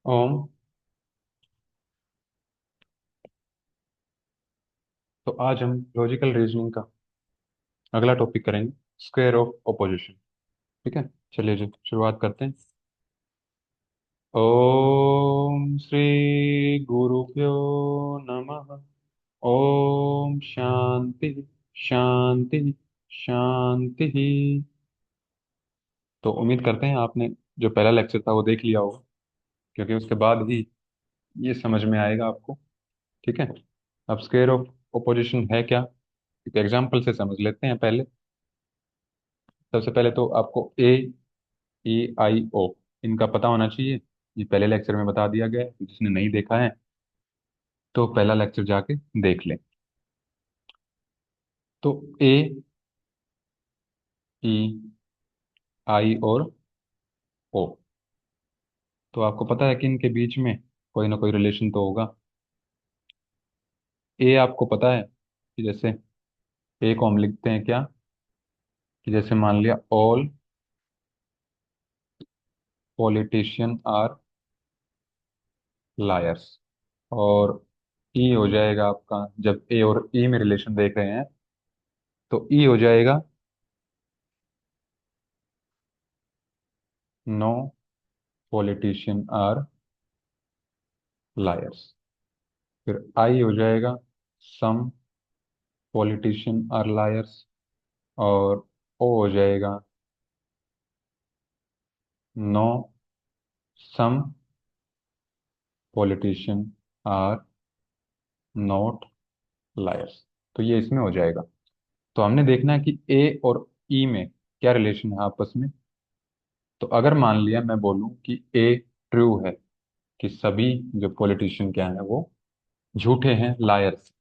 ओम। तो आज हम लॉजिकल रीजनिंग का अगला टॉपिक करेंगे, स्क्वायर ऑफ ऑपोजिशन। ठीक है, चलिए जी शुरुआत करते हैं। ओम श्री गुरुभ्यो नमः। ओम शांति शांति शांति। तो उम्मीद करते हैं आपने जो पहला लेक्चर था वो देख लिया होगा, क्योंकि उसके बाद ही ये समझ में आएगा आपको। ठीक है। अब स्क्वायर ऑफ ऑपोजिशन है क्या, एक एग्जाम्पल से समझ लेते हैं पहले। सबसे पहले तो आपको AEIO इनका पता होना चाहिए। ये पहले लेक्चर में बता दिया गया है, जिसने नहीं देखा है तो पहला लेक्चर जाके देख लें। तो AEI और O, तो आपको पता है कि इनके बीच में कोई ना कोई रिलेशन तो होगा। ए आपको पता है कि जैसे ए को हम लिखते हैं क्या, कि जैसे मान लिया ऑल पॉलिटिशियन आर लायर्स। और ई हो जाएगा आपका, जब ए और ई में रिलेशन देख रहे हैं तो ई हो जाएगा नो पॉलिटिशियन आर लायर्स। फिर आई हो जाएगा सम पॉलिटिशियन आर लायर्स। और ओ हो जाएगा no some politician are not liars. तो ये इसमें हो जाएगा। तो हमने देखना है कि ए और ई में क्या रिलेशन है आपस में। तो अगर मान लिया मैं बोलूं कि ए ट्रू है, कि सभी जो पॉलिटिशियन क्या है वो झूठे हैं, लायर्स,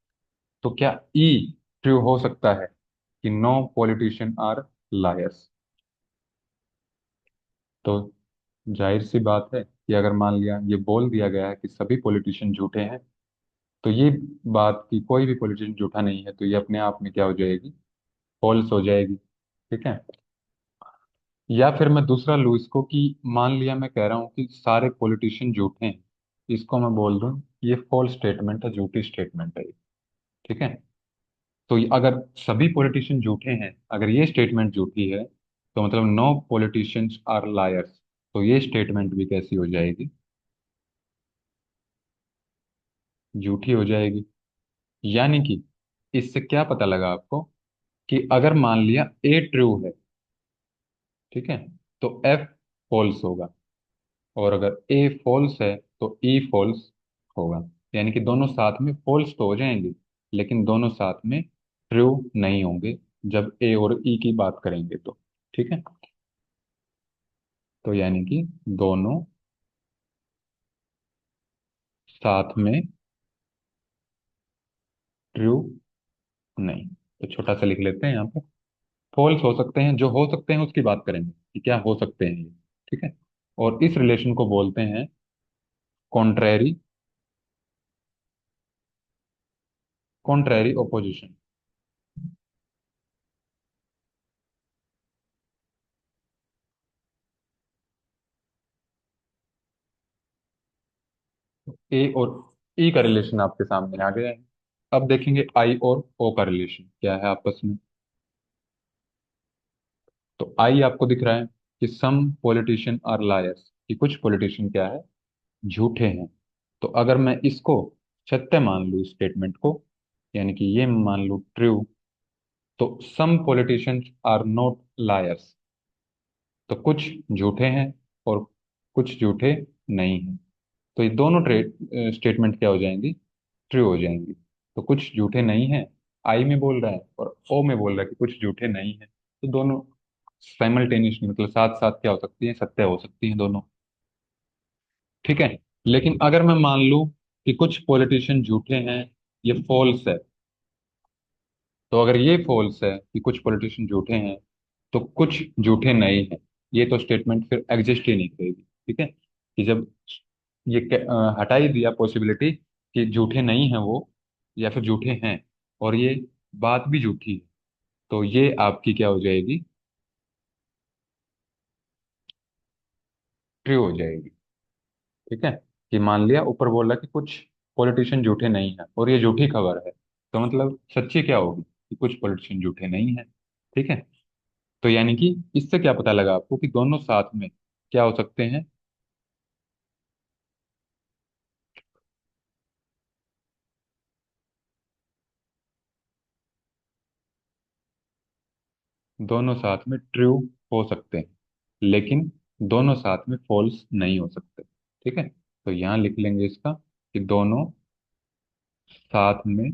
तो क्या ई ट्रू हो सकता है कि नो पॉलिटिशियन आर लायर्स? तो जाहिर सी बात है कि अगर मान लिया ये बोल दिया गया है कि सभी पॉलिटिशियन झूठे हैं, तो ये बात कि कोई भी पॉलिटिशियन झूठा नहीं है, तो ये अपने आप में क्या हो जाएगी, फॉल्स हो जाएगी। ठीक है। या फिर मैं दूसरा लूँ इसको, कि मान लिया मैं कह रहा हूँ कि सारे पॉलिटिशियन झूठे हैं, इसको मैं बोल दूं ये फॉल्स स्टेटमेंट है, झूठी स्टेटमेंट है ये। ठीक है। तो अगर सभी पॉलिटिशियन झूठे हैं, अगर ये स्टेटमेंट झूठी है, तो मतलब नो पॉलिटिशियंस आर लायर्स, तो ये स्टेटमेंट भी कैसी हो जाएगी, झूठी हो जाएगी। यानी कि इससे क्या पता लगा आपको, कि अगर मान लिया ए ट्रू है, ठीक है, तो एफ फॉल्स होगा। और अगर ए फॉल्स है तो ई फॉल्स होगा। यानी कि दोनों साथ में फॉल्स तो हो जाएंगे, लेकिन दोनों साथ में ट्रू नहीं होंगे जब ए और ई की बात करेंगे तो। ठीक है। तो यानी कि दोनों साथ में ट्रू नहीं। तो छोटा सा लिख लेते हैं यहाँ पे, फॉल्स हो सकते हैं, जो हो सकते हैं उसकी बात करेंगे कि क्या हो सकते हैं ये। ठीक है। और इस रिलेशन को बोलते हैं कॉन्ट्रैरी, कॉन्ट्रैरी ओपोजिशन। ए और ई का रिलेशन आपके सामने आ गया है। अब देखेंगे आई और ओ का रिलेशन क्या है आपस में। तो आई आपको दिख रहा है कि सम पॉलिटिशियन आर लायर्स, कि कुछ पॉलिटिशियन क्या है, झूठे हैं। तो अगर मैं इसको सत्य मान लूँ स्टेटमेंट को, यानी कि ये मान लूँ ट्रू, तो some politicians are not liars, तो कुछ झूठे हैं और कुछ झूठे नहीं हैं। तो ये दोनों स्टेटमेंट क्या हो जाएंगी, ट्रू हो जाएंगी। तो कुछ झूठे नहीं हैं, आई में बोल रहा है, और ओ में बोल रहा है कि कुछ झूठे नहीं हैं। तो दोनों साइमल्टेनियसली, मतलब साथ साथ क्या हो सकती है, सत्य हो सकती हैं दोनों। ठीक है। लेकिन अगर मैं मान लूं कि कुछ पॉलिटिशियन झूठे हैं, ये फॉल्स है, तो अगर ये फॉल्स है कि कुछ पॉलिटिशियन झूठे हैं तो कुछ झूठे नहीं हैं, ये तो स्टेटमेंट फिर एग्जिस्ट ही नहीं करेगी। ठीक है। कि जब ये हटा ही दिया पॉसिबिलिटी कि झूठे नहीं हैं वो, या फिर झूठे हैं, और ये बात भी झूठी है, तो ये आपकी क्या हो जाएगी, ट्रू हो जाएगी। ठीक है। कि मान लिया ऊपर बोल रहा है कि कुछ पॉलिटिशियन झूठे नहीं है और ये झूठी खबर है, तो मतलब सच्ची क्या होगी कि कुछ पॉलिटिशियन झूठे नहीं है। ठीक है। तो यानी कि इससे क्या पता लगा आपको कि दोनों साथ में क्या हो सकते हैं। दोनों साथ में ट्रू हो सकते हैं, लेकिन दोनों साथ में फॉल्स नहीं हो सकते। ठीक है। तो यहाँ लिख लेंगे इसका कि दोनों साथ में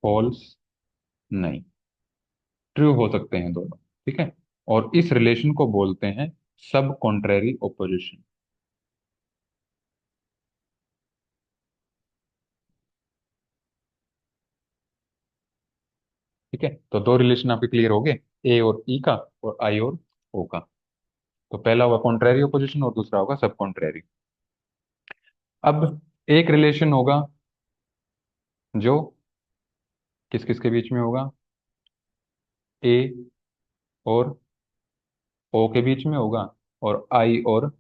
फॉल्स नहीं, ट्रू हो सकते हैं दोनों। ठीक है। और इस रिलेशन को बोलते हैं सब कॉन्ट्रेरी ओपोजिशन। ठीक है। तो दो रिलेशन आपके क्लियर हो गए, ए और ई का और आई और ओ का। तो पहला होगा कॉन्ट्रेरी ओपोजिशन और दूसरा होगा सब कॉन्ट्रेरी। अब एक रिलेशन होगा जो किस किस के बीच में होगा, ए और ओ के बीच में होगा और आई और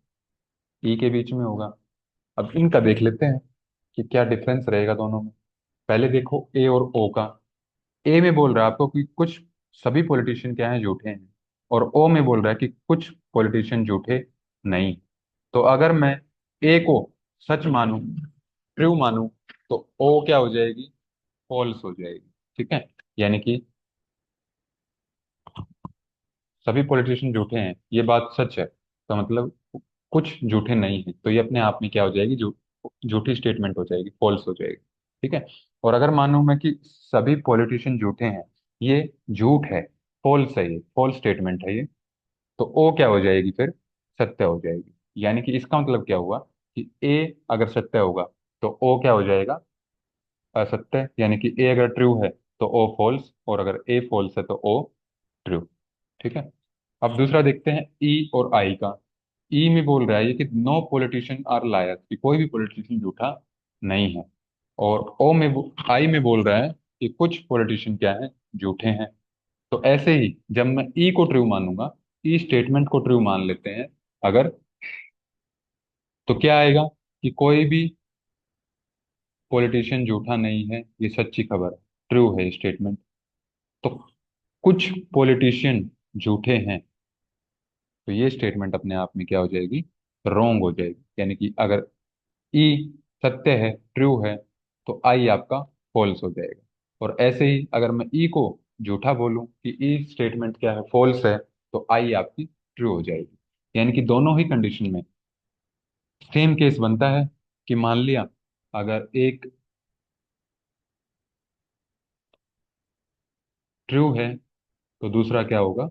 ई के बीच में होगा। अब इनका देख लेते हैं कि क्या डिफरेंस रहेगा दोनों में। पहले देखो ए और ओ का। ए में बोल रहा है आपको कि कुछ सभी पॉलिटिशियन क्या हैं, झूठे हैं। और ओ में बोल रहा है कि कुछ पॉलिटिशियन झूठे नहीं। तो अगर मैं ए को सच मानूं, ट्रू मानूं, तो ओ क्या हो जाएगी, फॉल्स हो जाएगी। ठीक है। यानी कि सभी पॉलिटिशियन झूठे हैं ये बात सच है, तो मतलब कुछ झूठे नहीं हैं, तो ये अपने आप में क्या हो जाएगी, झूठी स्टेटमेंट हो जाएगी, फॉल्स हो जाएगी। ठीक है। और अगर मानूं मैं कि सभी पॉलिटिशियन झूठे हैं, ये झूठ है, फॉल्स है, ये फॉल्स स्टेटमेंट है ये, तो ओ क्या हो जाएगी फिर, सत्य हो जाएगी। यानी कि इसका मतलब क्या हुआ कि ए अगर सत्य होगा तो ओ क्या हो जाएगा, असत्य। यानी कि ए अगर ट्रू है तो ओ फॉल्स, और अगर ए फॉल्स है तो ओ ट्रू। ठीक है। अब दूसरा देखते हैं ई और आई का। ई में बोल रहा है ये कि नो पॉलिटिशियन आर लायर्स, कि कोई भी पॉलिटिशियन झूठा नहीं है। और ओ में आई में बोल रहा है कि कुछ पॉलिटिशियन क्या है, झूठे हैं। तो ऐसे ही जब मैं ई को ट्रू मानूंगा, ई स्टेटमेंट को ट्रू मान लेते हैं अगर, तो क्या आएगा कि कोई भी पॉलिटिशियन झूठा नहीं है, ये सच्ची खबर है, ट्रू है स्टेटमेंट। तो कुछ पॉलिटिशियन झूठे हैं, तो ये स्टेटमेंट अपने आप में क्या हो जाएगी, रॉन्ग हो जाएगी। यानी कि अगर ई सत्य है, ट्रू है, तो आई आपका फॉल्स हो जाएगा। और ऐसे ही अगर मैं ई को झूठा बोलूं कि ई स्टेटमेंट क्या है, फॉल्स है, तो आई आपकी ट्रू हो जाएगी। यानी कि दोनों ही कंडीशन में सेम केस बनता है कि मान लिया अगर एक ट्रू है तो दूसरा क्या होगा,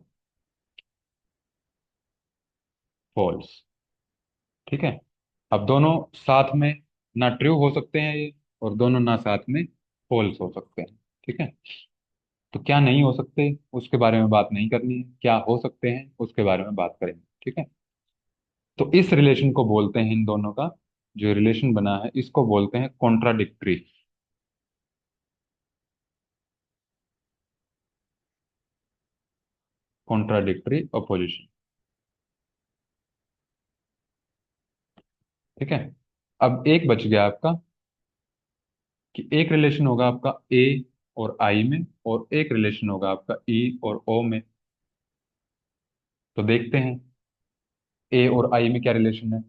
फॉल्स। ठीक है। अब दोनों साथ में ना ट्रू हो सकते हैं ये, और दोनों ना साथ में फॉल्स हो सकते हैं। ठीक है। तो क्या नहीं हो सकते उसके बारे में बात नहीं करनी है, क्या हो सकते हैं उसके बारे में बात करेंगे। ठीक है। तो इस रिलेशन को बोलते हैं, इन दोनों का जो रिलेशन बना है इसको बोलते हैं कॉन्ट्राडिक्टरी। Contradictory opposition. ठीक है। अब एक बच गया आपका कि एक रिलेशन होगा आपका ए और आई में, और एक रिलेशन होगा आपका ई और ओ में। तो देखते हैं ए और आई में क्या रिलेशन है,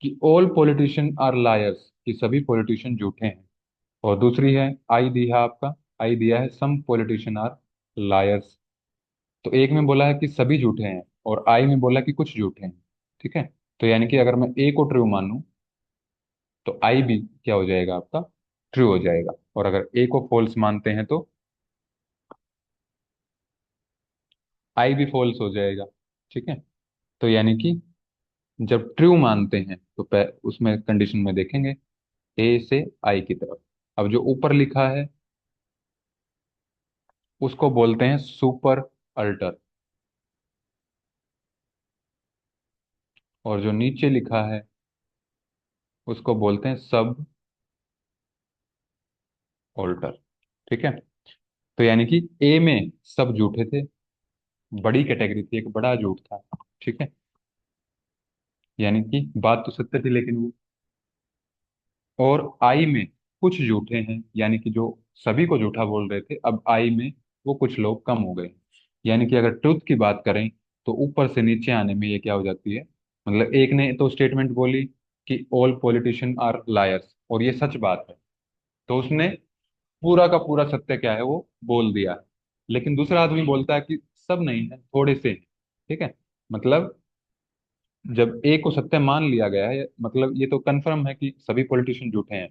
कि ऑल पॉलिटिशियन आर लायर्स, कि सभी पॉलिटिशियन झूठे हैं। और दूसरी है आई दिया आपका, आई दिया है सम पॉलिटिशियन आर लायर्स। तो एक में बोला है कि सभी झूठे हैं और आई में बोला कि कुछ झूठे हैं। ठीक है। तो यानी कि अगर मैं ए को ट्रू मानूं तो आई भी क्या हो जाएगा आपका, ट्रू हो जाएगा। और अगर ए को फॉल्स मानते हैं तो आई भी फॉल्स हो जाएगा। ठीक है। तो यानी कि जब ट्रू मानते हैं तो उसमें कंडीशन में देखेंगे ए से आई की तरफ। अब जो ऊपर लिखा है उसको बोलते हैं सुपर अल्टर, और जो नीचे लिखा है उसको बोलते हैं सब ऑल्टर। ठीक है। तो यानी कि ए में सब झूठे थे, बड़ी कैटेगरी थी, एक बड़ा झूठ था। ठीक है। यानी कि बात तो सत्य थी लेकिन वो और आई में कुछ झूठे हैं, यानी कि जो सभी को झूठा बोल रहे थे, अब आई में वो कुछ लोग कम हो गए। यानी कि अगर ट्रुथ की बात करें तो ऊपर से नीचे आने में ये क्या हो जाती है, मतलब एक ने तो स्टेटमेंट बोली कि ऑल पॉलिटिशियन आर लायर्स, और ये सच बात है, तो उसने पूरा का पूरा सत्य क्या है वो बोल दिया। लेकिन दूसरा आदमी बोलता है कि सब नहीं है, थोड़े से हैं। ठीक है, मतलब जब ए को सत्य मान लिया गया है, मतलब ये तो कंफर्म है कि सभी पॉलिटिशियन झूठे हैं,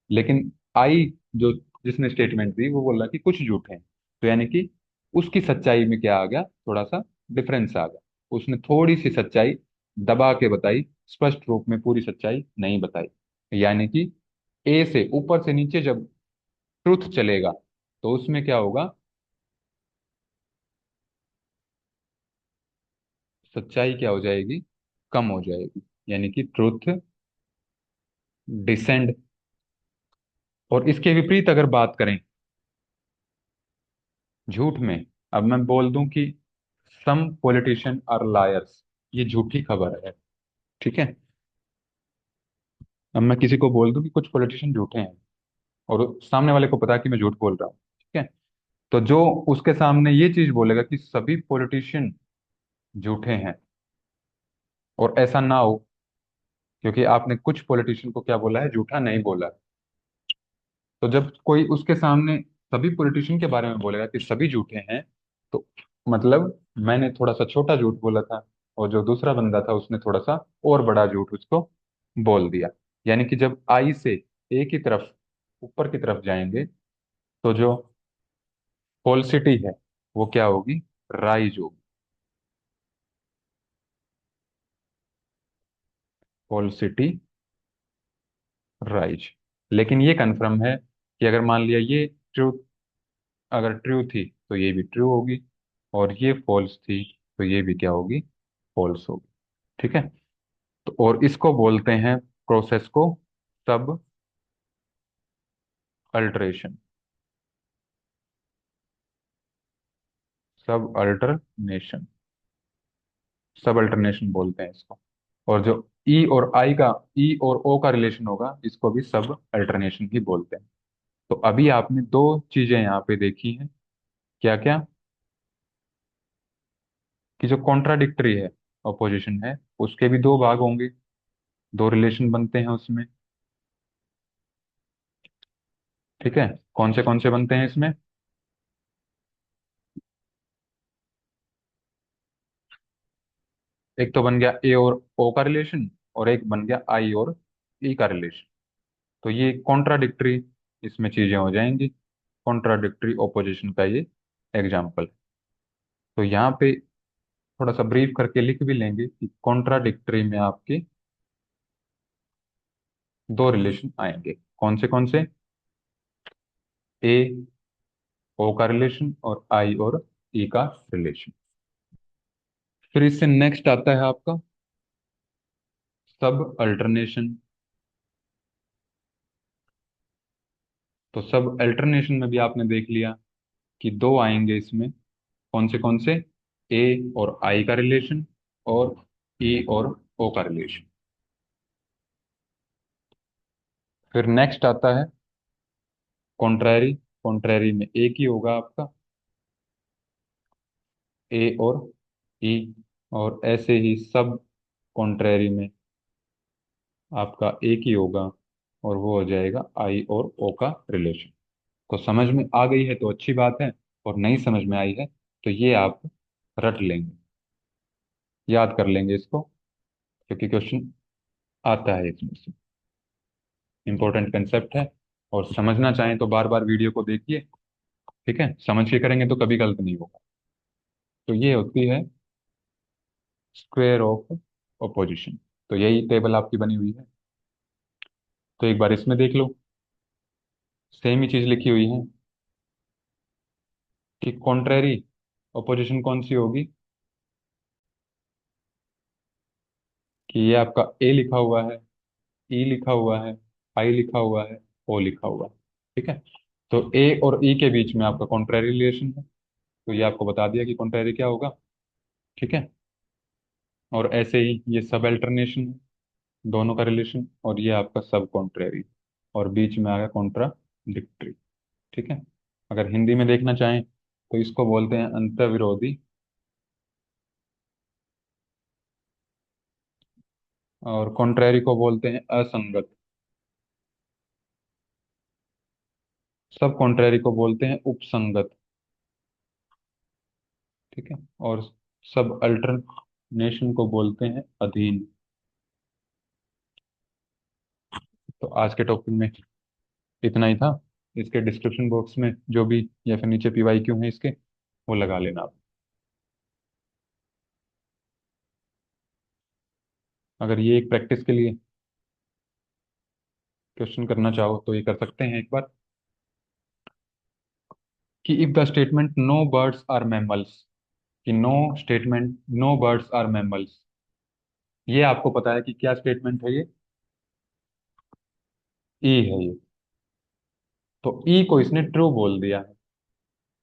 लेकिन आई जो जिसने स्टेटमेंट दी वो बोल रहा है कि कुछ झूठे हैं, तो यानी कि उसकी सच्चाई में क्या आ गया, थोड़ा सा डिफरेंस आ गया। उसने थोड़ी सी सच्चाई दबा के बताई, स्पष्ट रूप में पूरी सच्चाई नहीं बताई। यानी कि ए से ऊपर से नीचे जब ट्रुथ चलेगा तो उसमें क्या होगा, सच्चाई क्या हो जाएगी, कम हो जाएगी, यानी कि ट्रुथ डिसेंड। और इसके विपरीत अगर बात करें झूठ में, अब मैं बोल दूं कि सम पॉलिटिशियन आर लायर्स, ये झूठी खबर है। ठीक है, अब मैं किसी को बोल दूं कि कुछ पॉलिटिशियन झूठे हैं, और सामने वाले को पता है कि मैं झूठ बोल रहा हूँ, ठीक है, तो जो उसके सामने ये चीज बोलेगा कि सभी पॉलिटिशियन झूठे हैं, और ऐसा ना हो, क्योंकि आपने कुछ पॉलिटिशियन को क्या बोला है, झूठा नहीं बोला। तो जब कोई उसके सामने सभी पॉलिटिशियन के बारे में बोलेगा कि सभी झूठे हैं, तो मतलब मैंने थोड़ा सा छोटा झूठ बोला था, और जो दूसरा बंदा था उसने थोड़ा सा और बड़ा झूठ उसको बोल दिया। यानी कि जब आई से ए की तरफ, ऊपर की तरफ जाएंगे, तो जो फॉल्सिटी है वो क्या होगी, राइज होगी। Falsity rise. लेकिन ये कंफर्म है कि अगर मान लिया ये ट्रू, अगर ट्रू थी तो ये भी ट्रू होगी, और ये फॉल्स थी तो ये भी क्या होगी, फॉल्स होगी। ठीक है, तो और इसको बोलते हैं प्रोसेस को सब अल्टरेशन, सब अल्टरनेशन, सब अल्टरनेशन बोलते हैं इसको। और जो ई और आई का, ई और ओ का रिलेशन होगा, इसको भी सब अल्टरनेशन ही बोलते हैं। तो अभी आपने दो चीजें यहाँ पे देखी हैं, क्या क्या, कि जो कॉन्ट्राडिक्टरी है, अपोजिशन है, उसके भी दो भाग होंगे, दो रिलेशन बनते हैं उसमें। ठीक है, कौन से बनते हैं इसमें, एक तो बन गया ए और ओ का रिलेशन, और एक बन गया आई और ई का रिलेशन। तो ये कॉन्ट्राडिक्टरी इसमें चीजें हो जाएंगी, कॉन्ट्राडिक्टरी ओपोजिशन का ये एग्जाम्पल। तो यहाँ पे थोड़ा सा ब्रीफ करके लिख भी लेंगे कि कॉन्ट्राडिक्टरी में आपके दो रिलेशन आएंगे, कौन से, ए ओ का रिलेशन और आई और ई का रिलेशन। फिर इससे नेक्स्ट आता है आपका सब अल्टरनेशन। तो सब अल्टरनेशन में भी आपने देख लिया कि दो आएंगे इसमें, कौन से, ए और आई का रिलेशन, और ई और ओ का रिलेशन। फिर नेक्स्ट आता है कॉन्ट्रैरी। कॉन्ट्रैरी में एक ही होगा आपका, ए और ई, और ऐसे ही सब कॉन्ट्रैरी में आपका एक ही होगा, और वो हो जाएगा आई और ओ का रिलेशन। तो समझ में आ गई है तो अच्छी बात है, और नहीं समझ में आई है तो ये आप रट लेंगे, याद कर लेंगे इसको, क्योंकि क्वेश्चन आता है इसमें से, इंपॉर्टेंट कंसेप्ट है। और समझना चाहें तो बार बार वीडियो को देखिए। ठीक है, समझ के करेंगे तो कभी गलत नहीं होगा। तो ये होती है स्क्वायर ऑफ ऑपोजिशन। तो यही टेबल आपकी बनी हुई है, तो एक बार इसमें देख लो, सेम ही चीज लिखी हुई है कि कॉन्ट्रेरी ऑपोजिशन कौन सी होगी, कि ये आपका ए लिखा हुआ है, ई लिखा हुआ है, आई लिखा हुआ है, ओ लिखा हुआ है। ठीक है, तो ए और ई के बीच में आपका कॉन्ट्रेरी रिलेशन है, तो ये आपको बता दिया कि कॉन्ट्रेरी क्या होगा। ठीक है, और ऐसे ही ये सब अल्टरनेशन है, दोनों का रिलेशन, और ये आपका सब कॉन्ट्रेरी। और बीच में आ गया कॉन्ट्राडिक्टरी। ठीक है। अगर हिंदी में देखना चाहें तो इसको बोलते हैं अंतर्विरोधी, और कॉन्ट्रैरी को बोलते हैं असंगत। सब कॉन्ट्रैरी को बोलते हैं उपसंगत। ठीक है। और सब अल्टरनेशन को बोलते हैं अधीन। तो आज के टॉपिक में इतना ही था। इसके डिस्क्रिप्शन बॉक्स में जो भी या फिर नीचे पीवाईक्यू है इसके, वो लगा लेना आप। अगर ये एक प्रैक्टिस के लिए क्वेश्चन करना चाहो तो ये कर सकते हैं एक बार, कि if the statement no birds are mammals, कि no statement no birds are mammals, ये आपको पता है कि क्या स्टेटमेंट है ये? ई है ये। तो ई को इसने ट्रू बोल दिया है।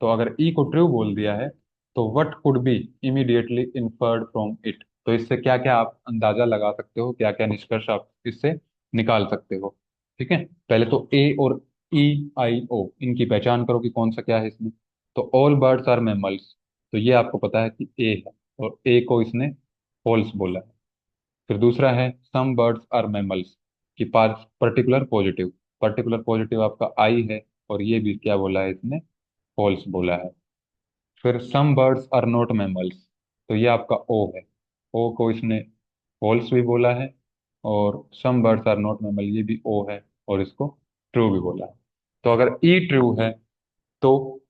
तो अगर ई को ट्रू बोल दिया है तो what could be immediately inferred from it, तो इससे क्या क्या आप अंदाजा लगा सकते हो, क्या क्या निष्कर्ष आप इससे निकाल सकते हो? ठीक है। पहले तो ए और ई, आई ओ, इनकी पहचान करो कि कौन सा क्या है इसमें। तो ऑल बर्ड्स आर मैमल्स, तो ये आपको पता है कि ए है, और ए को इसने फॉल्स बोला है। फिर दूसरा है सम बर्ड्स आर मैमल्स, कि पर्टिकुलर पॉजिटिव, पर्टिकुलर पॉजिटिव आपका आई है, और ये भी क्या बोला है इसने? फॉल्स बोला है। फिर some birds are not mammals, तो ये आपका ओ है, ओ को इसने फॉल्स भी बोला है, और some birds are not mammal, ये भी ओ है, और इसको ट्रू भी बोला है। तो अगर ई ट्रू है, तो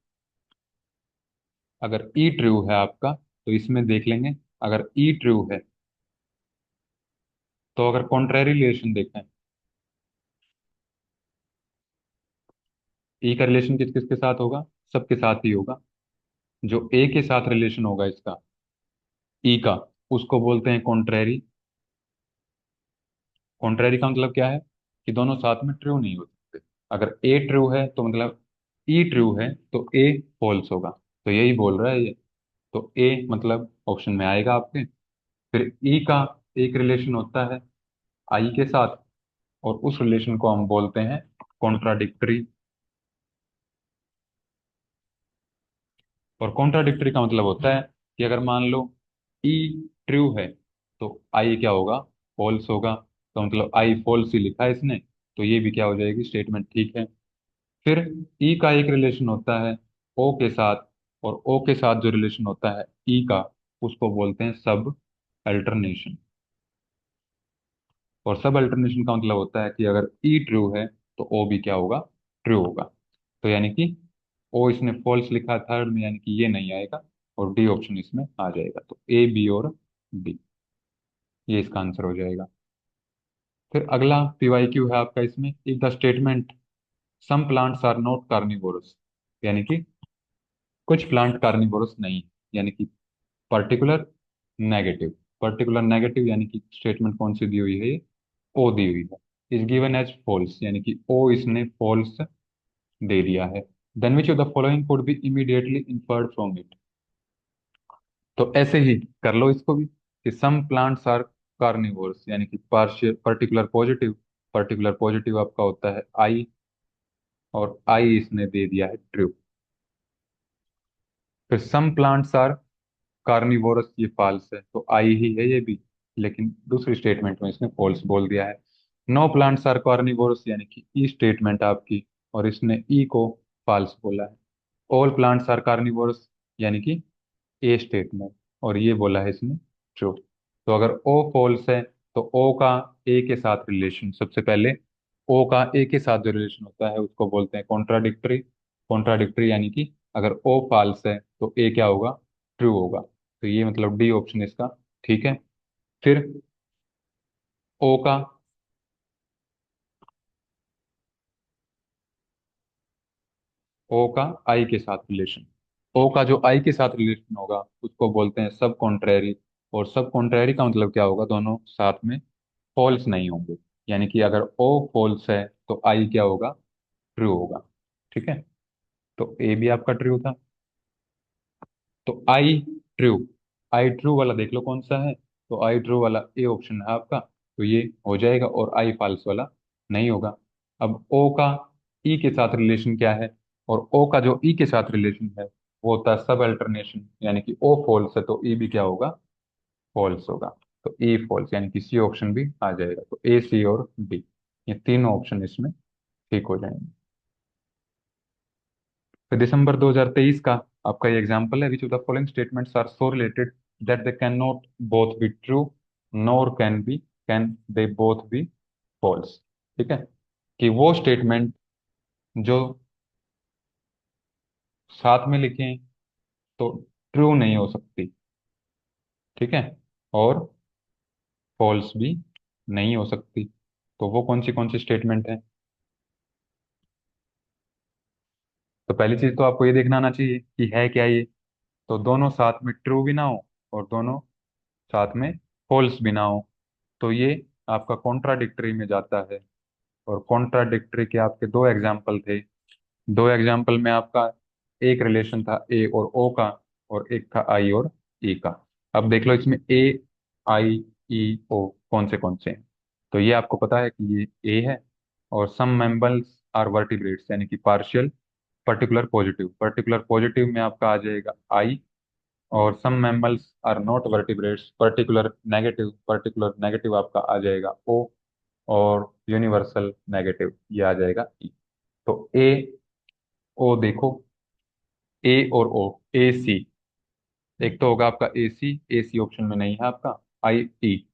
अगर ई ट्रू है आपका, तो इसमें देख लेंगे। अगर ई ट्रू है तो अगर कॉन्ट्रेरी रिलेशन देखें, ई का रिलेशन किस किस के साथ होगा? सबके साथ ही होगा। जो ए के साथ रिलेशन होगा इसका, ई का, उसको बोलते हैं कॉन्ट्रेरी। कॉन्ट्रेरी का मतलब क्या है? कि दोनों साथ में ट्रू नहीं हो सकते। अगर ए ट्रू है तो मतलब ई ट्रू है, तो ए फॉल्स होगा। तो यही बोल रहा है ये। तो ए मतलब ऑप्शन में आएगा आपके। फिर ई का एक रिलेशन होता है आई के साथ, और उस रिलेशन को हम बोलते हैं कॉन्ट्राडिक्टरी। और कॉन्ट्राडिक्टरी का मतलब होता है कि अगर मान लो ई ट्रू है तो आई क्या होगा? फॉल्स होगा। तो मतलब आई फॉल्स ही लिखा है इसने, तो ये भी क्या हो जाएगी? स्टेटमेंट ठीक है। फिर ई का एक रिलेशन होता है ओ के साथ, और ओ के साथ जो रिलेशन होता है ई का, उसको बोलते हैं सब अल्टरनेशन। और सब अल्टरनेशन का मतलब होता है कि अगर ई ट्रू है तो ओ भी क्या होगा? ट्रू होगा। तो यानी कि ओ इसने फॉल्स लिखा है थर्ड में, यानी कि ये नहीं आएगा, और डी ऑप्शन इसमें आ जाएगा। तो ए, बी और डी, ये इसका आंसर हो जाएगा। फिर अगला पीवाईक्यू है आपका इसमें, if the statement some plants are not carnivorous, यानी कि कुछ प्लांट कार्निवोरस नहीं है, यानी कि पर्टिकुलर नेगेटिव। पर्टिकुलर नेगेटिव यानी कि स्टेटमेंट कौन सी दी हुई है ये? ओ दी हुई है। इज गिवन एज फॉल्स, यानी कि ओ इसने फॉल्स दे दिया है। Then which of the following could be immediately inferred from it, तो ऐसे ही कर लो इसको भी, कि सम प्लांट्स आर कार्निवोर्स, यानी कि partial particular positive, particular positive आपका होता है आई, और आई इसने दे दिया है ट्रू। फिर सम प्लांट्स आर कार्निवोरस, ये फॉल्स है, तो आई ही है ये भी, लेकिन दूसरी स्टेटमेंट में इसने फॉल्स बोल दिया है। नो प्लांट्स आर कार्निवोरस, यानी कि ई स्टेटमेंट आपकी, और इसने ई को फॉल्स बोला है। ऑल प्लांट्स आर कार्निवोरस, यानी कि ए स्टेटमेंट, और ये बोला है इसने ट्रू। तो अगर ओ फॉल्स है तो ओ का ए के साथ रिलेशन, सबसे पहले ओ का ए के साथ जो रिलेशन होता है उसको बोलते हैं कॉन्ट्राडिक्टरी। कॉन्ट्राडिक्टरी यानी कि अगर ओ फॉल्स है तो ए क्या होगा? ट्रू होगा। तो ये मतलब डी ऑप्शन इसका ठीक है। फिर ओ का ओ का आई के साथ रिलेशन, ओ का जो आई के साथ रिलेशन होगा उसको बोलते हैं सब कॉन्ट्रेरी। और सब कॉन्ट्रेरी का मतलब क्या होगा? दोनों साथ में फॉल्स नहीं होंगे, यानी कि अगर ओ फॉल्स है तो आई क्या होगा? ट्रू होगा। ठीक है। तो ए भी आपका ट्रू था। तो आई ट्रू, आई ट्रू वाला देख लो कौन सा है। तो आई ट्रू वाला ए ऑप्शन है आपका, तो ये हो जाएगा, और आई फॉल्स वाला नहीं होगा। अब ओ का ई के साथ रिलेशन क्या है, और ओ का जो ई के साथ रिलेशन है वो होता है सब अल्टरनेशन, यानी कि ओ फॉल्स है तो ई भी क्या होगा, फॉल्स होगा। तो ई फॉल्स, यानी कि सी ऑप्शन भी आ जाएगा। तो ए, सी और डी, ये तीनों ऑप्शन इसमें ठीक हो जाएंगे। फिर दिसंबर 2023 का आपका ये एग्जाम्पल है, which of the following statements are so related that they can not both be true nor can they both be false. ठीक है, कि वो स्टेटमेंट जो साथ में लिखें तो ट्रू नहीं हो सकती, ठीक है, और फॉल्स भी नहीं हो सकती। तो वो कौन सी स्टेटमेंट है? तो पहली चीज तो आपको ये देखना आना चाहिए कि है क्या ये। तो दोनों साथ में ट्रू भी ना हो और दोनों साथ में फॉल्स भी ना हो, तो ये आपका कॉन्ट्राडिक्टरी में जाता है। और कॉन्ट्राडिक्टरी के आपके दो एग्जाम्पल थे। दो एग्जाम्पल में आपका एक रिलेशन था ए और ओ का, और एक था आई और ई का। अब देख लो इसमें ए, आई, ई, ओ कौन से हैं। तो ये आपको पता है कि ये ए है, और सम मेंबर्स आर वर्टिब्रेट्स, यानी कि पार्शियल पर्टिकुलर पॉजिटिव में आपका आ जाएगा आई, और some mammals are not vertebrates, particular negative आपका आ जाएगा ओ, और यूनिवर्सल नेगेटिव ये आ जाएगा ई। तो ए, ओ देखो, ए और ओ, ए सी, एक तो होगा आपका ए सी ऑप्शन में नहीं है आपका, आई ई,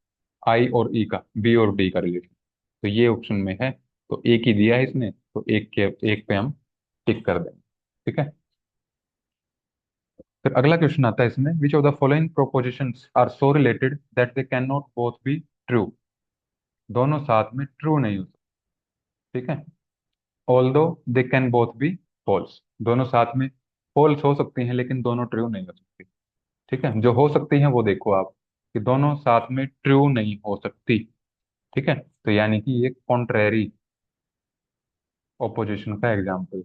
आई और ई का, बी और डी का रिलेशन, तो ये ऑप्शन में है। तो एक ही दिया है इसने, तो एक पे हम टिक कर देंगे। ठीक है, फिर अगला क्वेश्चन आता है इसमें, which of the following propositions are so related that they can not both be true. दोनों साथ में ट्रू नहीं हो सकते, ठीक है, although they can both be false, दोनों साथ में फॉल्स हो सकती हैं लेकिन दोनों ट्रू नहीं हो सकती। ठीक है, जो हो सकती हैं वो देखो आप, कि दोनों साथ में ट्रू नहीं हो सकती। ठीक है, तो यानी कि ये कॉन्ट्रेरी ओपोजिशन का एग्जाम्पल।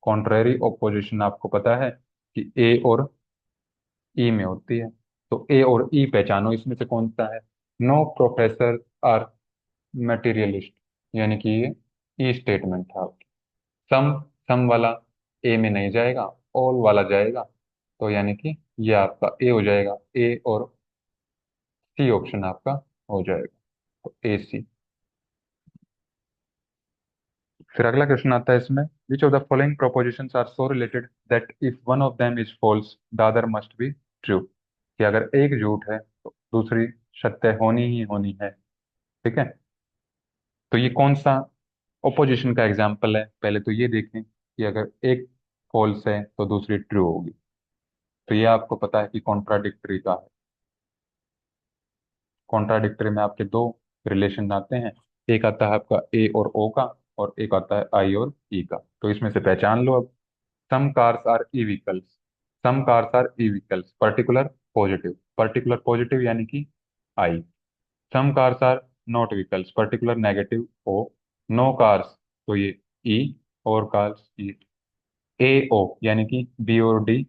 कॉन्ट्रेरी ओपोजिशन आपको पता है कि ए और ई में होती है। तो ए और ई पहचानो, इसमें से कौन सा है। नो प्रोफेसर आर मटेरियलिस्ट, यानी कि ये ई स्टेटमेंट था। सम, सम वाला ए में नहीं जाएगा, ऑल वाला जाएगा। तो यानी कि ये आपका ए हो जाएगा, ए और सी ऑप्शन आपका हो जाएगा। तो ए सी। फिर अगला क्वेश्चन आता है इसमें, which of the following propositions are so related that if one of them is false the other must be true. कि अगर एक झूठ है तो दूसरी सत्य होनी ही होनी है। ठीक है, तो ये कौन सा ओपोजिशन का एग्जाम्पल है, पहले तो ये देखें कि अगर एक फॉल्स है तो दूसरी ट्रू होगी। तो ये आपको पता है कि कॉन्ट्राडिक्टरी का है। कॉन्ट्राडिक्टरी में आपके दो रिलेशन आते हैं, एक आता है आपका ए और ओ का, और एक आता है आई और ई का। तो इसमें से पहचान लो अब। Some cars are E vehicles, some cars are E vehicles, particular positive यानी कि I. Some cars are not vehicles, particular negative O. No cars, तो ये ई, और कार्स ई। ए ओ यानी कि बी और डी,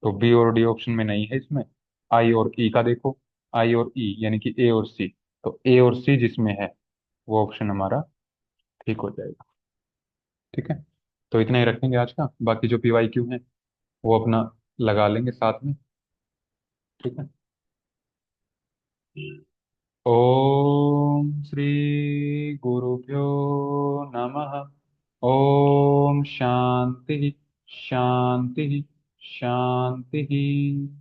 तो बी और डी ऑप्शन में नहीं है इसमें। आई और ई का देखो, आई और ई यानी कि ए और सी, तो ए और सी जिसमें है वो ऑप्शन हमारा ठीक हो जाएगा। ठीक है, तो इतना ही रखेंगे आज का, बाकी जो पी वाई क्यू है वो अपना लगा लेंगे साथ में। ठीक है, ओम श्री गुरुभ्यो नमः। ओम शांति शांति शांति।